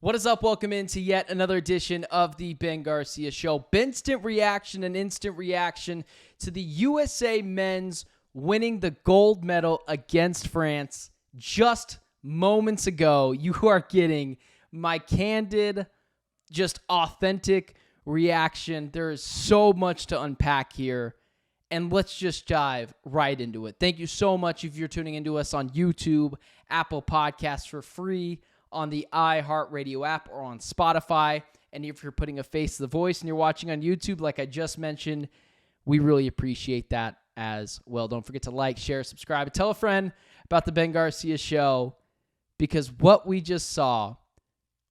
What is up? Welcome into yet another edition of the Ben Garcia Show. Benstant reaction and instant reaction to the USA men's winning the gold medal against France just moments ago. You are getting my candid, just authentic reaction. There is so much to unpack here, and let's just dive right into it. Thank you so much if you're tuning into us on YouTube, Apple Podcasts for free, on the iHeartRadio app, or on Spotify. And if you're putting a face to the voice and you're watching on YouTube, like I just mentioned, we really appreciate that as well. Don't forget to like, share, subscribe, and tell a friend about the Ben Garcia Show, because what we just saw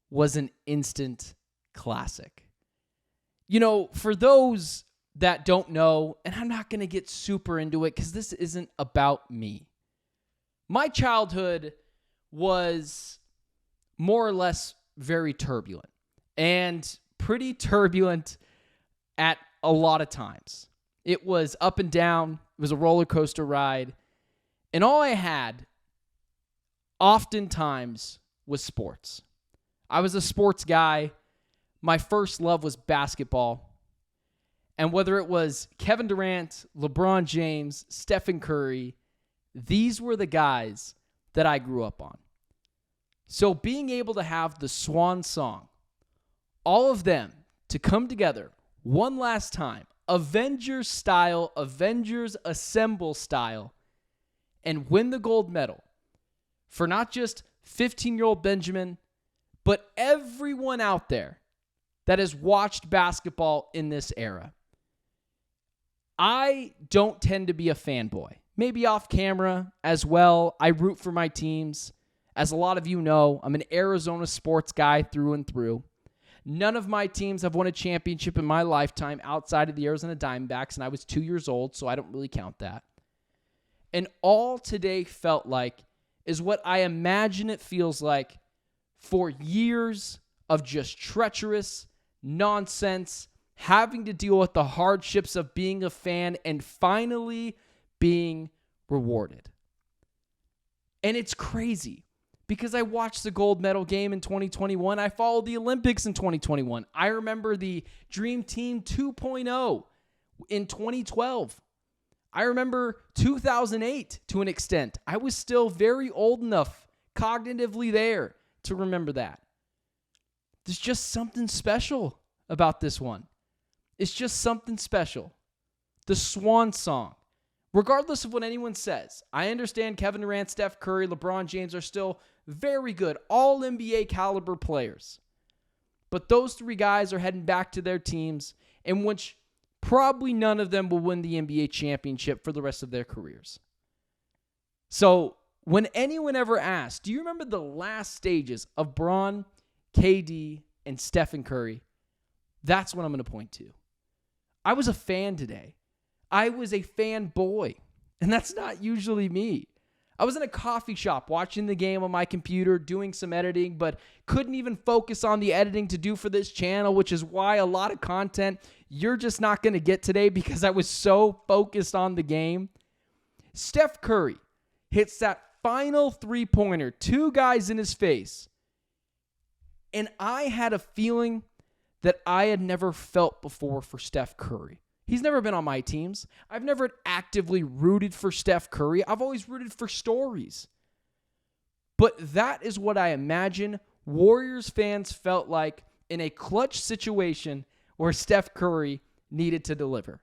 was an instant classic. You know, for those that don't know, and I'm not going to get super into it because this isn't about me. My childhood was more or less very turbulent, and pretty turbulent at a lot of times. It was up and down. It was a roller coaster ride. And all I had oftentimes was sports. I was a sports guy. My first love was basketball. And whether it was Kevin Durant, LeBron James, Stephen Curry, these were the guys that I grew up on. So being able to have the swan song, all of them to come together one last time, Avengers style, Avengers Assemble style, and win the gold medal for not just 15-year-old Benjamin, but everyone out there that has watched basketball in this era. I don't tend to be a fanboy. Maybe off camera as well. I root for my teams. As a lot of you know, I'm an Arizona sports guy through and through. None of my teams have won a championship in my lifetime outside of the Arizona Diamondbacks, and I was 2 years old, so I don't really count that. And all today felt like is what I imagine it feels like for years of just treacherous nonsense, having to deal with the hardships of being a fan, and finally being rewarded. And it's crazy, because I watched the gold medal game in 2021. I followed the Olympics in 2021. I remember the Dream Team 2.0 in 2012. I remember 2008 to an extent. I was still very old enough, cognitively there, to remember that. There's just something special about this one. It's just something special. The swan song. Regardless of what anyone says, I understand Kevin Durant, Steph Curry, LeBron James are still very good, all NBA caliber players. But those three guys are heading back to their teams, in which probably none of them will win the NBA championship for the rest of their careers. So when anyone ever asks, do you remember the last stages of Bron, KD, and Stephen Curry? That's what I'm going to point to. I was a fan today. I was a fanboy, and that's not usually me. I was in a coffee shop watching the game on my computer, doing some editing, but couldn't even focus on the editing to do for this channel, which is why a lot of content you're just not going to get today, because I was so focused on the game. Steph Curry hits that final three-pointer, two guys in his face, and I had a feeling that I had never felt before for Steph Curry. He's never been on my teams. I've never actively rooted for Steph Curry. I've always rooted for stories. But that is what I imagine Warriors fans felt like in a clutch situation where Steph Curry needed to deliver.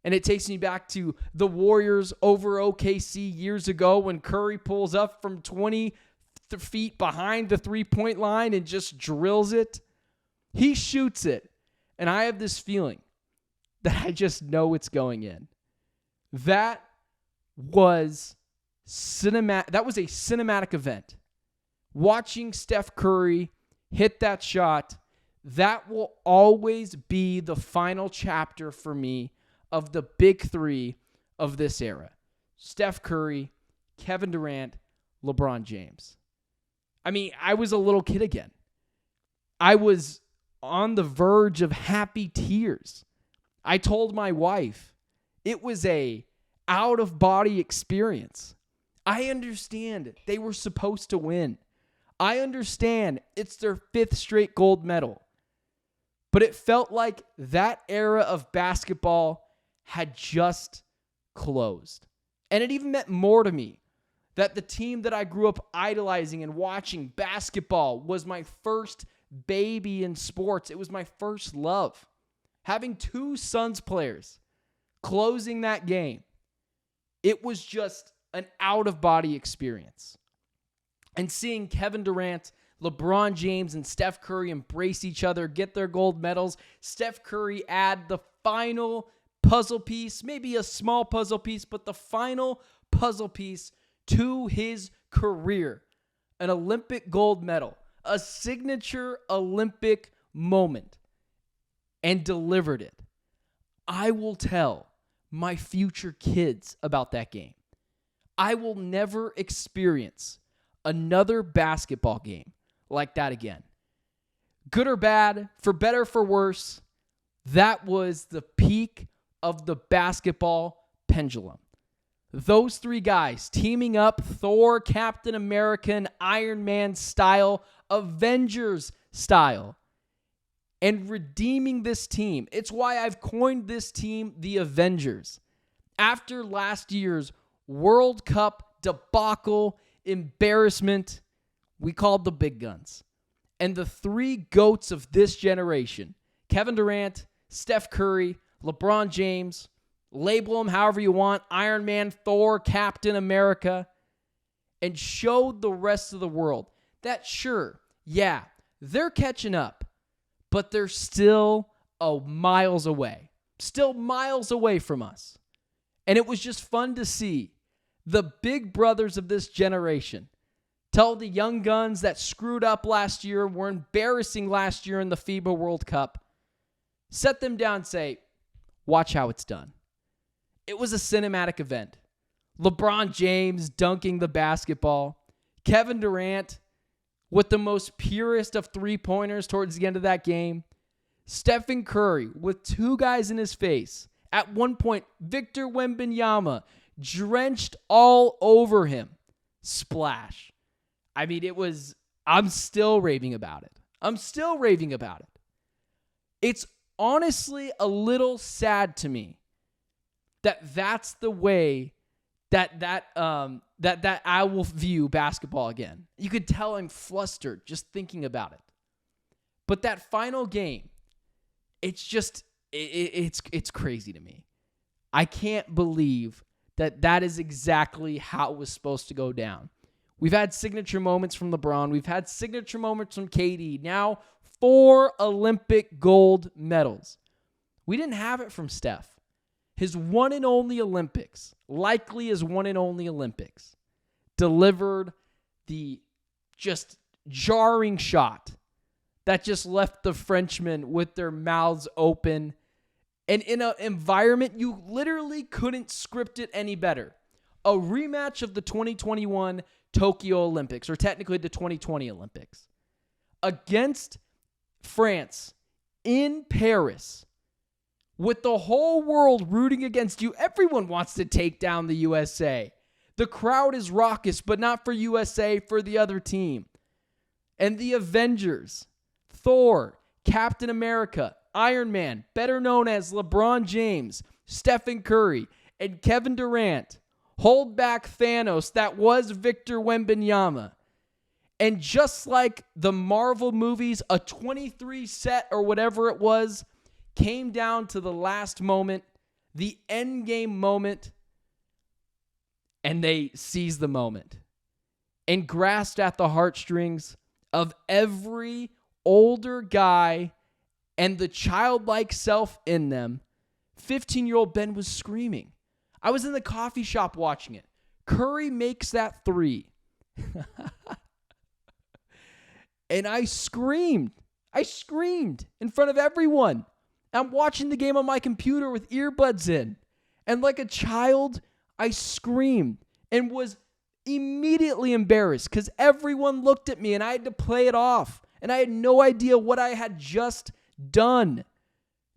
And it takes me back to the Warriors over OKC years ago when Curry pulls up from 20 feet behind the three-point line and just drills it. He shoots it. And I have this feeling that I just know it's going in. That was cinematic. That was a cinematic event. Watching Steph Curry hit that shot, that will always be the final chapter for me of the big three of this era. Steph Curry, Kevin Durant, LeBron James. I mean, I was a little kid again. I was on the verge of happy tears. I told my wife it was a out-of-body experience. I understand they were supposed to win. I understand it's their 5th straight gold medal, but it felt like that era of basketball had just closed. And it even meant more to me that the team that I grew up idolizing and watching, basketball, was my first baby in sports. It was my first love. Having 2 Suns players closing that game, it was just an out-of-body experience. And seeing Kevin Durant, LeBron James, and Steph Curry embrace each other, get their gold medals, Steph Curry add the final puzzle piece, maybe a small puzzle piece, but the final puzzle piece to his career, an Olympic gold medal, a signature Olympic moment, and delivered it. I will tell my future kids about that game. I will never experience another basketball game like that again. Good or bad, for better or for worse, that was the peak of the basketball pendulum. Those 3 guys teaming up, Thor, Captain America, and Iron Man style, Avengers style, and redeeming this team. It's why I've coined this team the Avengers. After last year's World Cup debacle, embarrassment, we called the big guns. And the 3 GOATs of this generation, Kevin Durant, Steph Curry, LeBron James, label them however you want, Iron Man, Thor, Captain America, and showed the rest of the world that sure, yeah, they're catching up, but they're still miles away. Still miles away from us. And it was just fun to see the big brothers of this generation tell the young guns that screwed up last year, were embarrassing last year in the FIBA World Cup, set them down and say, watch how it's done. It was a cinematic event. LeBron James dunking the basketball. Kevin Durant with the most purest of 3-pointers towards the end of that game. Stephen Curry with 2 guys in his face. At one point, Victor Wembanyama drenched all over him. Splash. I mean, I'm still raving about it. It's honestly a little sad to me that that's the way that I will view basketball again. You could tell I'm flustered just thinking about it. But that final game, it's just it's crazy to me. I can't believe that is exactly how it was supposed to go down. We've had signature moments from LeBron. We've had signature moments from KD. Now 4 Olympic gold medals. We didn't have it from Steph. His one and only Olympics, likely his one and only Olympics, delivered the just jarring shot that just left the Frenchmen with their mouths open. And in an environment you literally couldn't script it any better. A rematch of the 2021 Tokyo Olympics, or technically the 2020 Olympics, against France in Paris, with the whole world rooting against you. Everyone wants to take down the USA. The crowd is raucous, but not for USA, for the other team. And the Avengers, Thor, Captain America, Iron Man, better known as LeBron James, Stephen Curry, and Kevin Durant, hold back Thanos that was Victor Wembanyama. And just like the Marvel movies, a 23 set or whatever it was, came down to the last moment, the end game moment, and they seized the moment and grasped at the heartstrings of every older guy and the childlike self in them. 15-year-old Ben was screaming. I was in the coffee shop watching it. Curry makes that 3. And I screamed. In front of everyone. I'm watching the game on my computer with earbuds in. And like a child, I screamed and was immediately embarrassed because everyone looked at me and I had to play it off. And I had no idea what I had just done.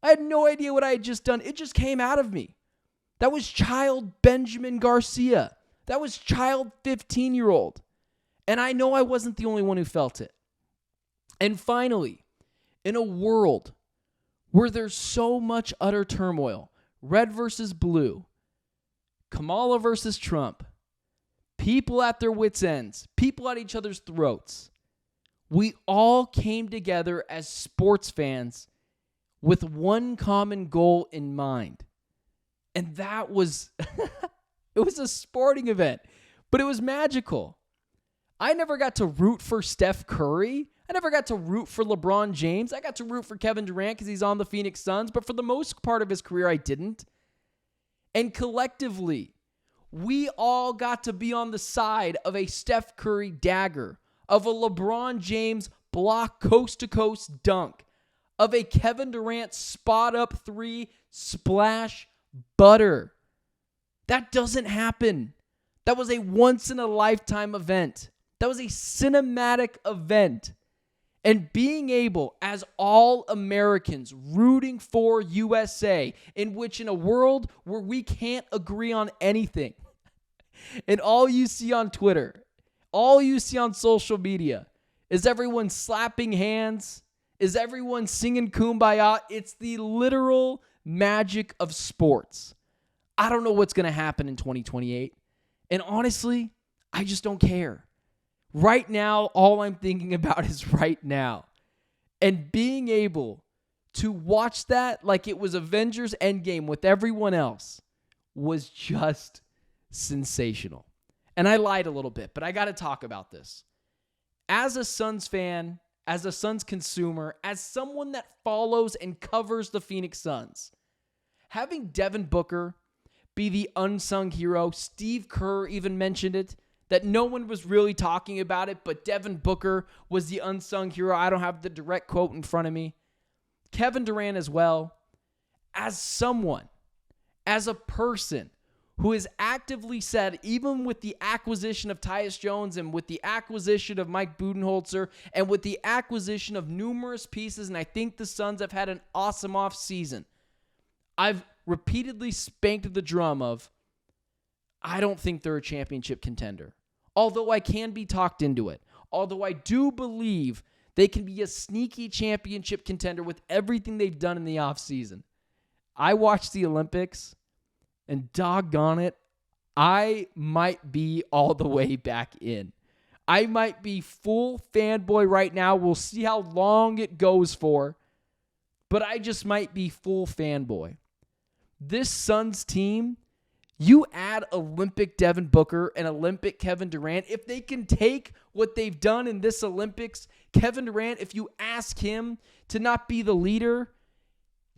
It just came out of me. That was child Benjamin Garcia. That was child 15-year-old. And I know I wasn't the only one who felt it. And finally, in a world where there's so much utter turmoil, red versus blue, Kamala versus Trump, people at their wits' ends, people at each other's throats, we all came together as sports fans with one common goal in mind. And that was, it was a sporting event, but it was magical. I never got to root for Steph Curry. I never got to root for LeBron James. I got to root for Kevin Durant because he's on the Phoenix Suns, but for the most part of his career, I didn't. And collectively, we all got to be on the side of a Steph Curry dagger, of a LeBron James block coast-to-coast dunk, of a Kevin Durant spot-up three splash butter. That doesn't happen. That was a once-in-a-lifetime event. That was a cinematic event. And being able, as all Americans, rooting for USA, in which in a world where we can't agree on anything, and all you see on Twitter, all you see on social media, is everyone slapping hands, is everyone singing Kumbaya. It's the literal magic of sports. I don't know what's going to happen in 2028. And honestly, I just don't care. Right now, all I'm thinking about is right now. And being able to watch that like it was Avengers Endgame with everyone else was just sensational. And I lied a little bit, but I got to talk about this. As a Suns fan, as a Suns consumer, as someone that follows and covers the Phoenix Suns, having Devin Booker be the unsung hero, Steve Kerr even mentioned it, that no one was really talking about it, but Devin Booker was the unsung hero. I don't have the direct quote in front of me. Kevin Durant as well. As someone, as a person who has actively said, even with the acquisition of Tyus Jones and with the acquisition of Mike Budenholzer and with the acquisition of numerous pieces, and I think the Suns have had an awesome offseason, I've repeatedly spanked the drum of, I don't think they're a championship contender. Although I can be talked into it. Although I do believe they can be a sneaky championship contender with everything they've done in the offseason. I watched the Olympics, and doggone it, I might be all the way back in. I might be full fanboy right now. We'll see how long it goes for. But I just might be full fanboy. This Suns team, you add Olympic Devin Booker and Olympic Kevin Durant. If they can take what they've done in this Olympics, Kevin Durant, if you ask him to not be the leader,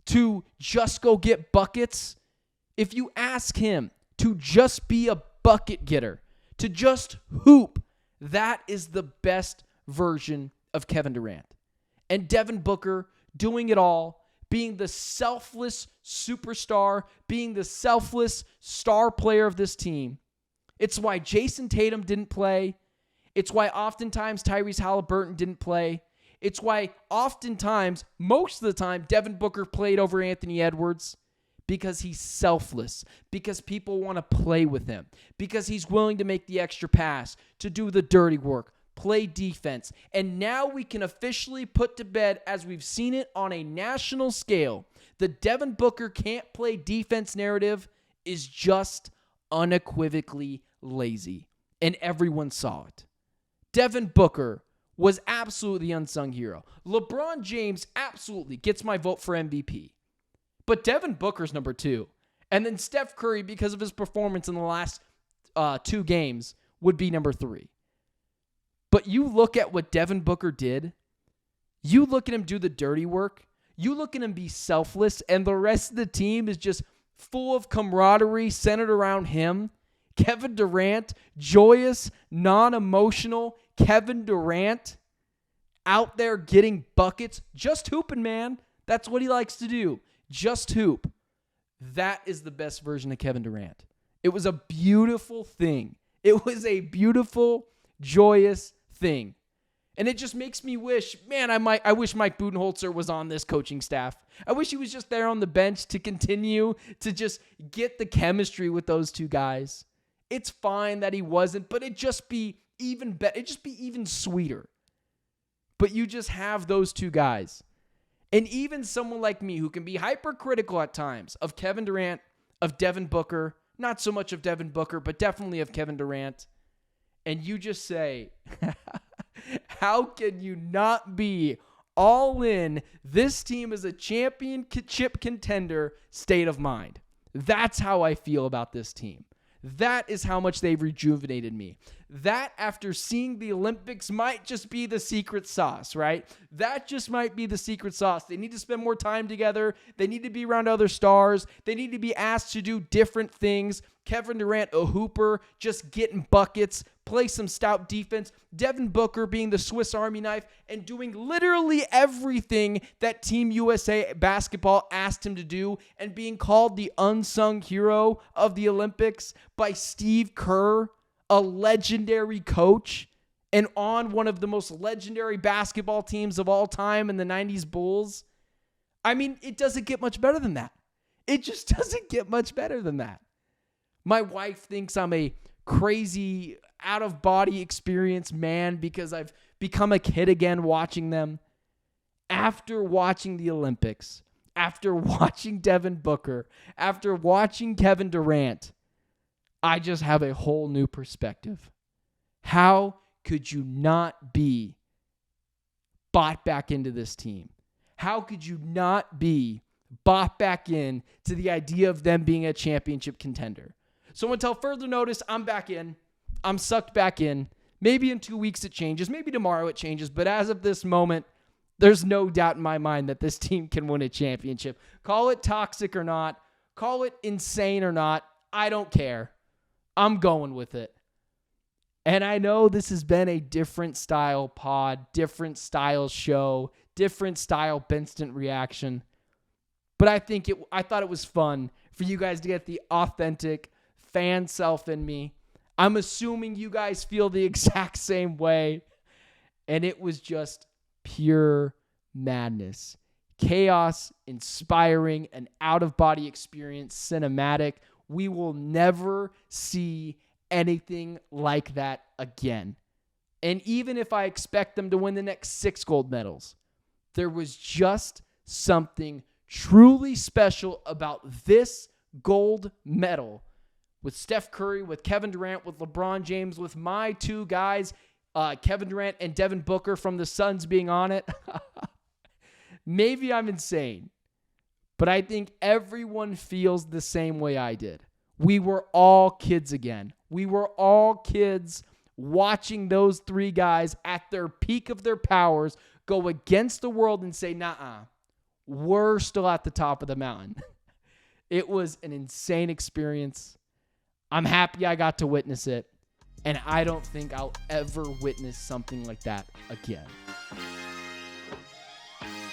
to just go get buckets, if you ask him to just be a bucket getter, to just hoop, that is the best version of Kevin Durant. And Devin Booker doing it all, being the selfless superstar, being the selfless star player of this team. It's why Jason Tatum didn't play. It's why oftentimes Tyrese Halliburton didn't play. It's why oftentimes, most of the time, Devin Booker played over Anthony Edwards, because he's selfless, because people want to play with him, because he's willing to make the extra pass, to do the dirty work, play defense. And now we can officially put to bed, as we've seen it on a national scale, the Devin Booker can't play defense narrative is just unequivocally lazy. And everyone saw it. Devin Booker was absolutely the unsung hero. LeBron James absolutely gets my vote for MVP. But Devin Booker's number 2. And then Steph Curry, because of his performance in the last 2 games, would be number 3. But you look at what Devin Booker did. You look at him do the dirty work. You look at him be selfless. And the rest of the team is just full of camaraderie centered around him. Kevin Durant, joyous, non-emotional Kevin Durant, out there getting buckets, just hooping, man. That's what he likes to do. Just hoop. That is the best version of Kevin Durant. It was a beautiful thing. It was a beautiful, joyous thing. And it just makes me wish, man, I wish Mike Budenholzer was on this coaching staff. I wish he was just there on the bench to continue to just get the chemistry with those two guys. It's fine that he wasn't, but it'd just be even better. It'd just be even sweeter. But you just have those two guys. And even someone like me who can be hypercritical at times of Kevin Durant, of Devin Booker, not so much of Devin Booker, but definitely of Kevin Durant. And you just say, how can you not be all in? This team is a championship contender state of mind. That's how I feel about this team. That is how much they've rejuvenated me. That, after seeing the Olympics, might just be the secret sauce, right? That just might be the secret sauce. They need to spend more time together. They need to be around other stars. They need to be asked to do different things. Kevin Durant, a hooper, just getting buckets, play some stout defense. Devin Booker being the Swiss Army knife and doing literally everything that Team USA basketball asked him to do, and being called the unsung hero of the Olympics by Steve Kerr, a legendary coach, and on one of the most legendary basketball teams of all time in the 90s Bulls. I mean, it doesn't get much better than that. It just doesn't get much better than that. My wife thinks I'm a crazy, out-of-body experience man because I've become a kid again watching them. After watching the Olympics, after watching Devin Booker, after watching Kevin Durant, I just have a whole new perspective. How could you not be bought back into this team? How could you not be bought back in to the idea of them being a championship contender? So until further notice, I'm back in. I'm sucked back in. Maybe in 2 weeks it changes. Maybe tomorrow it changes. But as of this moment, there's no doubt in my mind that this team can win a championship. Call it toxic or not. Call it insane or not. I don't care. I'm going with it. And I know this has been a different style pod, different style show, different style Benstant reaction. But I thought it was fun for you guys to get the authentic fan self in me. I'm assuming you guys feel the exact same way. And it was just pure madness. Chaos, inspiring, an out-of-body experience, cinematic. We will never see anything like that again. And even if I expect them to win the next 6 gold medals, there was just something truly special about this gold medal with Steph Curry, with Kevin Durant, with LeBron James, with my 2 guys, Kevin Durant and Devin Booker from the Suns being on it. Maybe I'm insane, but I think everyone feels the same way I did. We were all kids again. We were all kids watching those 3 guys at their peak of their powers go against the world and say, nah, we're still at the top of the mountain. It was an insane experience. I'm happy I got to witness it, and I don't think I'll ever witness something like that again.